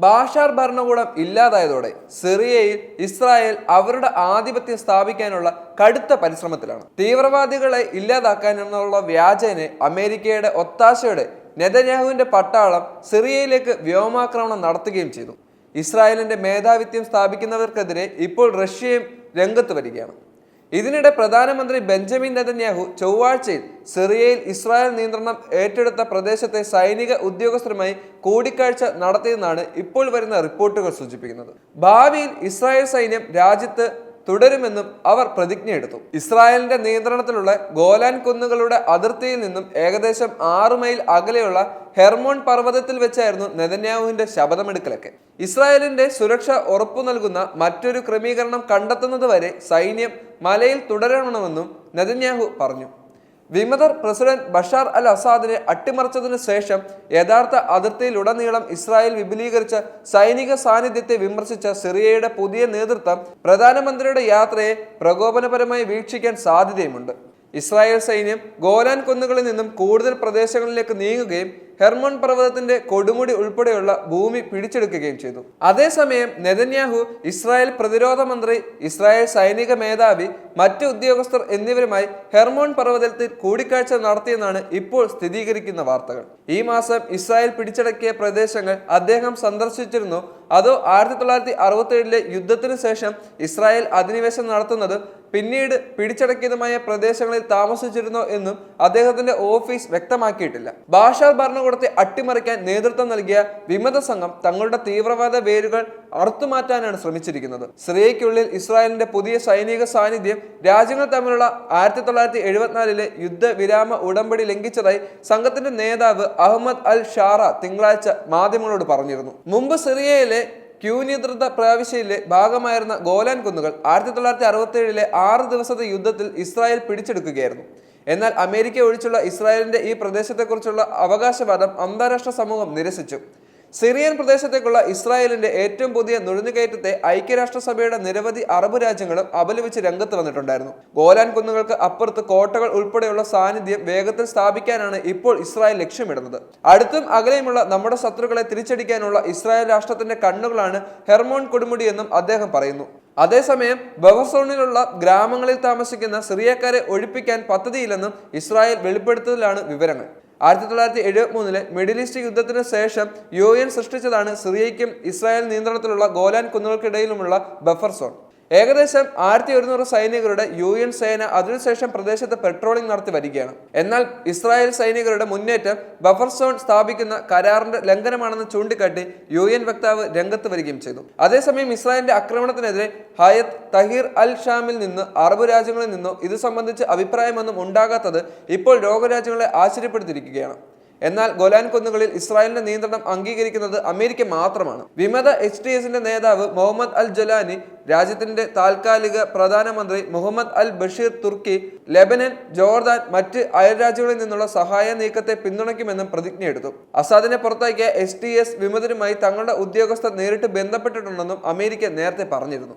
ബാഷാർ ഭരണകൂടം ഇല്ലാതായതോടെ സിറിയയിൽ ഇസ്രായേൽ അവരുടെ ആധിപത്യം സ്ഥാപിക്കാനുള്ള കടുത്ത പരിശ്രമത്തിലാണ്. തീവ്രവാദികളെ ഇല്ലാതാക്കാനെന്നുള്ള വ്യാജേന അമേരിക്കയുടെ ഒത്താശയോടെ നെതന്യാഹുവിന്റെ പട്ടാളം സിറിയയിലേക്ക് വ്യോമാക്രമണം നടത്തുകയും ചെയ്തു. ഇസ്രായേലിന്റെ മേധാവിത്വം സ്ഥാപിക്കുന്നവർക്കെതിരെ ഇപ്പോൾ റഷ്യയും രംഗത്ത് വരികയാണ്. ഇതിനിടെ പ്രധാനമന്ത്രി ബെഞ്ചമിൻ നെതന്യാഹു ചൊവ്വാഴ്ചയിൽ സിറിയയിൽ ഇസ്രായേൽ നിയന്ത്രണം ഏറ്റെടുത്ത പ്രദേശത്തെ സൈനിക ഉദ്യോഗസ്ഥരുമായി കൂടിക്കാഴ്ച നടത്തിയെന്നാണ് ഇപ്പോൾ വരുന്ന റിപ്പോർട്ടുകൾ സൂചിപ്പിക്കുന്നത്. ഭാവിയിൽ ഇസ്രായേൽ സൈന്യം രാജ്യത്ത് തുടരുമെന്നും അവർ പ്രതിജ്ഞയെടുത്തു. ഇസ്രായേലിന്റെ നിയന്ത്രണത്തിലുള്ള ഗോലാൻ കുന്നുകളുടെ അതിർത്തിയിൽ നിന്നും ഏകദേശം 6 മൈൽ അകലെയുള്ള ഹെർമോൺ പർവ്വതത്തിൽ വെച്ചായിരുന്നു നെതന്യാഹുവിന്റെ ശപഥമെടുക്കലൊക്കെ. ഇസ്രായേലിന്റെ സുരക്ഷ ഉറപ്പു നൽകുന്ന മറ്റൊരു ക്രമീകരണം കണ്ടെത്തുന്നതുവരെ സൈന്യം മലയിൽ തുടരണമെന്നും നെതന്യാഹു പറഞ്ഞു. വിമതർ പ്രസിഡന്റ് ബഷാർ അൽ അസാദിനെ അട്ടിമറിച്ചതിനു ശേഷം യഥാർത്ഥ അതിർത്തിയിലുടനീളം ഇസ്രായേൽ വിപുലീകരിച്ച സൈനിക സാന്നിധ്യത്തെ വിമർശിച്ച സിറിയയുടെ പുതിയ നേതൃത്വം പ്രധാനമന്ത്രിയുടെ യാത്രയെ പ്രകോപനപരമായി വീക്ഷിക്കാൻ സാധ്യതയുമുണ്ട്. ഇസ്രായേൽ സൈന്യം ഗോലാൻ കുന്നുകളിൽ നിന്നും കൂടുതൽ പ്രദേശങ്ങളിലേക്ക് നീങ്ങുകയും ഹെർമോൺ പർവ്വതത്തിന്റെ കൊടുമുടി ഉൾപ്പെടെയുള്ള ഭൂമി പിടിച്ചെടുക്കുകയും ചെയ്തു. അതേസമയം നെതന്യാഹു, ഇസ്രായേൽ പ്രതിരോധ മന്ത്രി, ഇസ്രായേൽ സൈനിക മേധാവി, മറ്റ് ഉദ്യോഗസ്ഥർ എന്നിവരുമായി ഹെർമോൺ പർവ്വതത്തിൽ കൂടിക്കാഴ്ച നടത്തിയെന്നാണ് ഇപ്പോൾ സ്ഥിരീകരിക്കുന്ന വാർത്തകൾ. ഈ മാസം ഇസ്രായേൽ പിടിച്ചടക്കിയ പ്രദേശങ്ങൾ അദ്ദേഹം സന്ദർശിച്ചിരുന്നു. അതോ 1967 യുദ്ധത്തിന് ശേഷം ഇസ്രായേൽ അധിനിവേശം നടത്തുന്നത് പിന്നീട് പിടിച്ചടക്കിയതുമായ പ്രദേശങ്ങളിൽ താമസിച്ചിരുന്നോ എന്നും അദ്ദേഹത്തിന്റെ ഓഫീസ് വ്യക്തമാക്കിയിട്ടില്ല. ബാഷാർ ഭരണകൂടത്തെ അട്ടിമറിക്കാൻ നേതൃത്വം നൽകിയ വിമത സംഘം തങ്ങളുടെ തീവ്രവാദ വേരുകൾ അറുത്തുമാറ്റാനാണ് ശ്രമിച്ചിരിക്കുന്നത്. സിറിയയ്ക്കുള്ളിൽ ഇസ്രായേലിന്റെ പുതിയ സൈനിക സാന്നിധ്യം രാജ്യങ്ങൾ തമ്മിലുള്ള 1974 യുദ്ധവിരാമ ഉടമ്പടി ലംഘിച്ചതായി സംഘത്തിന്റെ നേതാവ് അഹമ്മദ് അൽ ഷാറ തിങ്കളാഴ്ച മാധ്യമങ്ങളോട് പറഞ്ഞിരുന്നു. മുമ്പ് സിറിയയിലെ ക്യൂനിയന്ത്രിത പ്രവിശ്യയിലെ ഭാഗമായിരുന്ന ഗോലാൻ കുന്നുകൾ 1967 6 ദിവസത്തെ യുദ്ധത്തിൽ ഇസ്രായേൽ പിടിച്ചെടുക്കുകയായിരുന്നു. എന്നാൽ അമേരിക്ക ഒഴിച്ചുള്ള ഇസ്രായേലിന്റെ ഈ പ്രദേശത്തെക്കുറിച്ചുള്ള അവകാശവാദം അന്താരാഷ്ട്ര സമൂഹം നിരസിച്ചു. സിറിയൻ പ്രദേശത്തേക്കുള്ള ഇസ്രായേലിന്റെ ഏറ്റവും പുതിയ നുഴഞ്ഞുകയറ്റത്തെ ഐക്യരാഷ്ട്രസഭയുടെ നിരവധി അറബ് രാജ്യങ്ങളും അപലപിച്ച് രംഗത്ത് വന്നിട്ടുണ്ടായിരുന്നു. ഗോലാൻ കുന്നുകൾക്ക് അപ്പുറത്ത് കോട്ടകൾ ഉൾപ്പെടെയുള്ള സാന്നിധ്യം വേഗത്തിൽ സ്ഥാപിക്കാനാണ് ഇപ്പോൾ ഇസ്രായേൽ ലക്ഷ്യമിടുന്നത്. അടുത്തും അകലെയുമുള്ള നമ്മുടെ ശത്രുക്കളെ തിരിച്ചടിക്കാനുള്ള ഇസ്രായേൽ രാഷ്ട്രത്തിന്റെ കണ്ണുകളാണ് ഹെർമോൺ കൊടുമുടിയെന്നും അദ്ദേഹം പറയുന്നു. അതേസമയം ബഫർ സോണിലുള്ള ഗ്രാമങ്ങളിൽ താമസിക്കുന്ന സിറിയക്കാരെ ഒഴിപ്പിക്കാൻ പദ്ധതിയില്ലെന്നും ഇസ്രായേൽ വെളിപ്പെടുത്തലാണ് വിവരങ്ങൾ. 1973 മിഡിൽ ഈസ്റ്റ് യുദ്ധത്തിന് ശേഷം UN സൃഷ്ടിച്ചതാണ് സിറിയയ്ക്കും ഇസ്രായേൽ നിയന്ത്രണത്തിലുള്ള ഗോലാൻ കുന്നുകൾക്കിടയിലുമുള്ള ബഫർ സോൺ. ഏകദേശം 1100 സൈനികരുടെ UN സേന അതിനുശേഷം പ്രദേശത്ത് പെട്രോളിംഗ് നടത്തി വരികയാണ്. എന്നാൽ ഇസ്രായേൽ സൈനികരുടെ മുന്നേറ്റം ബഫർ സോൺ സ്ഥാപിക്കുന്ന കരാറിന്റെ ലംഘനമാണെന്ന് ചൂണ്ടിക്കാട്ടി UN വക്താവ് രംഗത്ത് വരികയും ചെയ്തു. അതേസമയം ഇസ്രായേലിന്റെ ആക്രമണത്തിനെതിരെ ഹയത്ത് തഹീർ അൽ ഷാമിൽ നിന്ന് അറബ് രാജ്യങ്ങളിൽ നിന്നോ ഇത് സംബന്ധിച്ച് അഭിപ്രായമൊന്നും ഉണ്ടാകാത്തത് ഇപ്പോൾ ലോകരാജ്യങ്ങളെ ആശ്ചര്യപ്പെടുത്തിയിരിക്കുകയാണ്. എന്നാൽ ഗോലാൻ കുന്നുകളിൽ ഇസ്രായേലിന്റെ നിയന്ത്രണം അംഗീകരിക്കുന്നത് അമേരിക്ക മാത്രമാണ്. വിമത HTSന്റെ നേതാവ് മുഹമ്മദ് അൽ ജലാനി, രാജ്യത്തിന്റെ താൽക്കാലിക പ്രധാനമന്ത്രി മുഹമ്മദ് അൽ ബഷീർ തുർക്കി, ലെബനൻ, ജോർദാൻ, മറ്റ് അയൽരാജ്യങ്ങളിൽ നിന്നുള്ള സഹായ നീക്കത്തെ പിന്തുണയ്ക്കുമെന്നും പ്രതിജ്ഞയെടുത്തു. അസാദിനെ പുറത്താക്കിയ HTS വിമതരുമായി തങ്ങളുടെ ഉദ്യോഗസ്ഥർ നേരിട്ട് ബന്ധപ്പെട്ടിട്ടുണ്ടെന്നും അമേരിക്ക നേരത്തെ പറഞ്ഞിരുന്നു.